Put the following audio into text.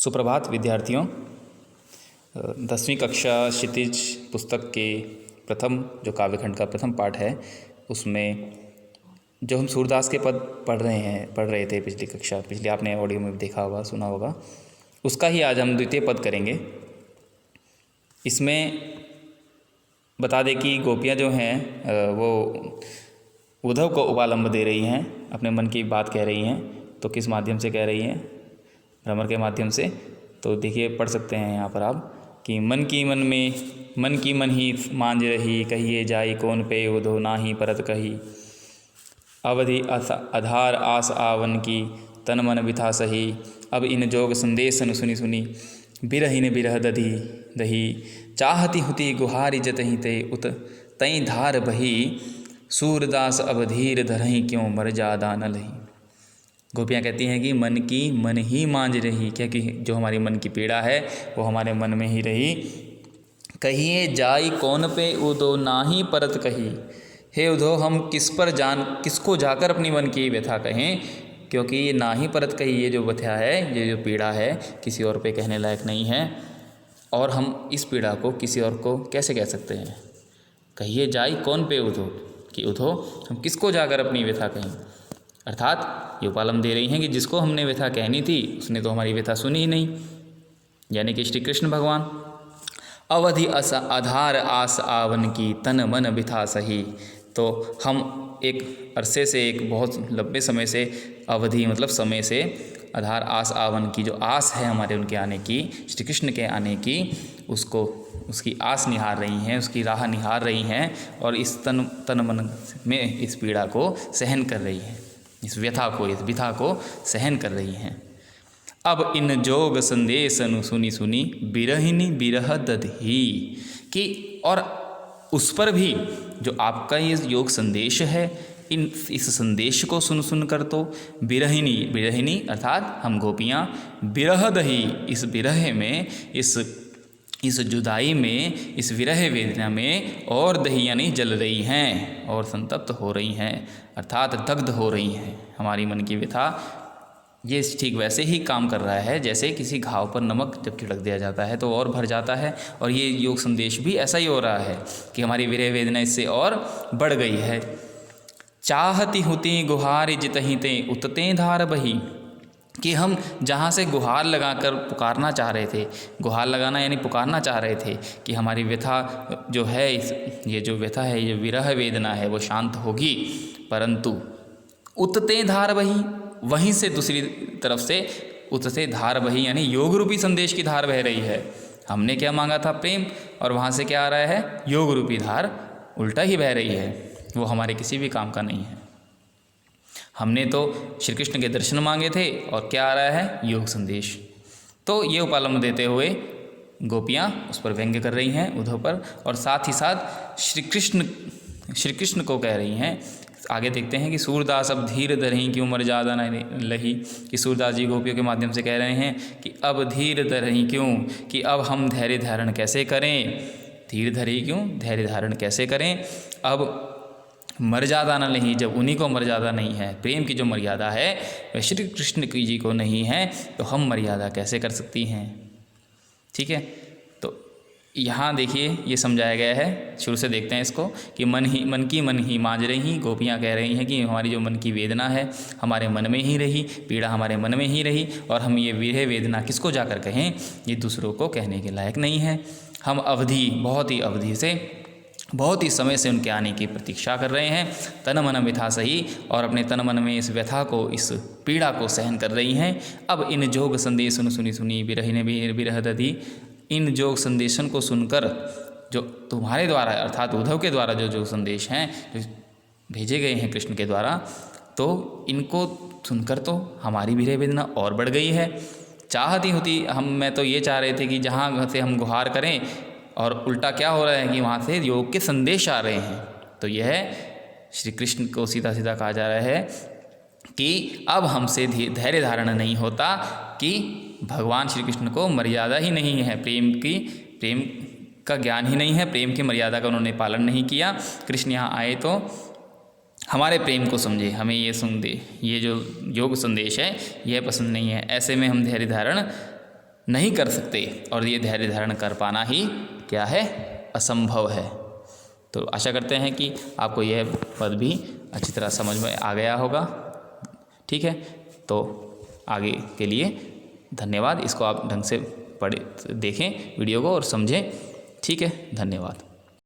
सुप्रभात विद्यार्थियों। 10वीं कक्षा क्षितिज पुस्तक के प्रथम जो काव्यखंड का प्रथम पाठ है उसमें जो हम सूरदास के पद पढ़ रहे थे पिछली आपने ऑडियो में देखा होगा, सुना होगा, उसका ही आज हम द्वितीय पद करेंगे। इसमें बता दें कि गोपियाँ जो हैं वो उद्धव को उपालंब दे रही हैं, अपने मन की बात कह रही हैं। तो किस माध्यम से कह रही हैं? भ्रमर के माध्यम से। तो देखिए, पढ़ सकते हैं यहाँ पर आप कि मन की मन ही मांझ रही, कहिए जाई कौन पे उधो नाही परत कही। अवधि आधार आस आवन की, तन मन बिथा सही। अब इन जोग संदेशन सुनी सुनी, बिरहिन बिरह दही। चाहती हुती गुहारी जतहि ते, उत तई धार बही। सूरदास अब धीर धरहि, क्यों मर जादा न लही। गोपियाँ कहती हैं कि मन ही मांझ रही, क्योंकि जो हमारी मन की पीड़ा है वो हमारे मन में ही रही। कहिए जाई कौन पे उदो नाही परत कही। हे उद्धव, हम किसको जाकर अपनी मन की व्यथा कहें, क्योंकि ये ना ही परत कही, ये जो व्यथा है, ये जो पीड़ा है, किसी और पे कहने लायक नहीं है। और हम इस पीड़ा को किसी और को कैसे कह सकते हैं? कहिए जाई कौन पे उद्धव, कि उद्धव हम किसको जाकर अपनी व्यथा कहें। अर्थात ये उपालम दे रही हैं कि जिसको हमने व्यथा कहनी थी उसने तो हमारी व्यथा सुनी ही नहीं, यानी कि श्री कृष्ण भगवान। अवधि आधार आस आवन की, तन मन बिथा सही। तो हम एक अरसे से, एक बहुत लंबे समय से, अवधि मतलब समय से, आधार आस आवन की, जो आस है हमारे उनके आने की, श्री कृष्ण के आने की, उसकी आस निहार रही हैं, उसकी राह निहार रही हैं, और इस तन मन में इस पीड़ा को सहन कर रही हैं, इस व्यथा को, इस विथा को सहन कर रही हैं। अब इन जोग संदेश सुनी सुनी, बिरहिनी बिरह दधि। कि और उस पर भी जो आपका ये योग संदेश है, इस संदेश को सुन कर तो बिरहिनी अर्थात हम गोपियाँ, बिरह दही, इस बिरह में, इस जुदाई में, इस विरह वेदना में और दही यानी जल रही हैं और संतप्त हो रही हैं, अर्थात दग्ध हो रही हैं। हमारी मन की व्यथा ये ठीक वैसे ही काम कर रहा है जैसे किसी घाव पर नमक जब छिड़क दिया जाता है तो और भर जाता है, और ये योग संदेश भी ऐसा ही हो रहा है कि हमारी विरह वेदना इससे और बढ़ गई है। चाहती हुती गुहार जितहि ते, उतते धार बही। कि हम जहाँ से गुहार लगाकर पुकारना चाह रहे थे, गुहार लगाना यानी पुकारना चाह रहे थे कि हमारी व्यथा जो है, ये जो व्यथा है, ये विरह वेदना है, वो शांत होगी, परंतु उतते धार बही, वहीं से दूसरी तरफ से उतते धार बही यानी योग रूपी संदेश की धार बह रही है। हमने क्या मांगा था? प्रेम, और वहाँ से क्या आ रहा है? योग रूपी धार उल्टा ही बह रही है, वो हमारे किसी भी काम का नहीं है। हमने तो श्री कृष्ण के दर्शन मांगे थे और क्या आ रहा है? योग संदेश। तो ये उपालम देते हुए गोपियाँ उस पर व्यंग्य कर रही हैं, उद्धव पर, और साथ ही साथ श्री कृष्ण को कह रही हैं। आगे देखते हैं कि सूरदास अब धीर धरहि, क्यों मर जादा न लही। कि सूरदास जी गोपियों के माध्यम से कह रहे हैं कि अब धीर धरहि, क्यों, कि अब हम धैर्य धारण कैसे करें। धीर धरहि क्यों, धैर्य धारण कैसे करें। अब मर्यादा न नहीं, जब उन्हीं को मर्यादा नहीं है, प्रेम की जो मर्यादा है वह श्री कृष्ण की जी को नहीं है, तो हम मर्यादा कैसे कर सकती हैं? ठीक है, तो यहाँ देखिए ये समझाया गया है। शुरू से देखते हैं इसको कि मन ही मांझ रही। गोपियाँ कह रही हैं कि हमारी जो मन की वेदना है हमारे मन में ही रही, पीड़ा हमारे मन में ही रही, और हम ये विरह वेदना किसको जाकर कहें? ये दूसरों को कहने के लायक नहीं है। हम बहुत ही समय से उनके आने की प्रतीक्षा कर रहे हैं, तन मन बिथा सही, और अपने तन मन में इस व्यथा को, इस पीड़ा को सहन कर रही हैं। अब इन जोग संदेश सुनी सुनी, बिरहिन बिरह दधि। इन जोग संदेशन को सुनकर, जो तुम्हारे द्वारा अर्थात उद्धव के द्वारा जो जोग संदेश हैं, जो भेजे गए हैं कृष्ण के द्वारा, तो इनको सुनकर तो हमारी विरह वेदना और बढ़ गई है। चाहती होती, मैं तो ये चाह रहे थे कि जहाँ से हम गुहार करें, और उल्टा क्या हो रहा है कि वहाँ से योग के संदेश आ रहे हैं। तो यह श्री कृष्ण को सीधा सीधा कहा जा रहा है कि अब हमसे धैर्य धारण नहीं होता, कि भगवान श्री कृष्ण को मर्यादा ही नहीं है, प्रेम का ज्ञान ही नहीं है, प्रेम की मर्यादा का उन्होंने पालन नहीं किया। कृष्ण यहाँ आए तो हमारे प्रेम को समझे, हमें ये सुन दे, ये जो योग संदेश है यह पसंद नहीं है, ऐसे में हम धैर्य धारण नहीं कर सकते, और ये धैर्य धारण कर पाना ही क्या है, असंभव है। तो आशा करते हैं कि आपको यह पद भी अच्छी तरह समझ में आ गया होगा। ठीक है, तो आगे के लिए धन्यवाद। इसको आप ढंग से पढ़े, देखें वीडियो को और समझें। ठीक है, धन्यवाद।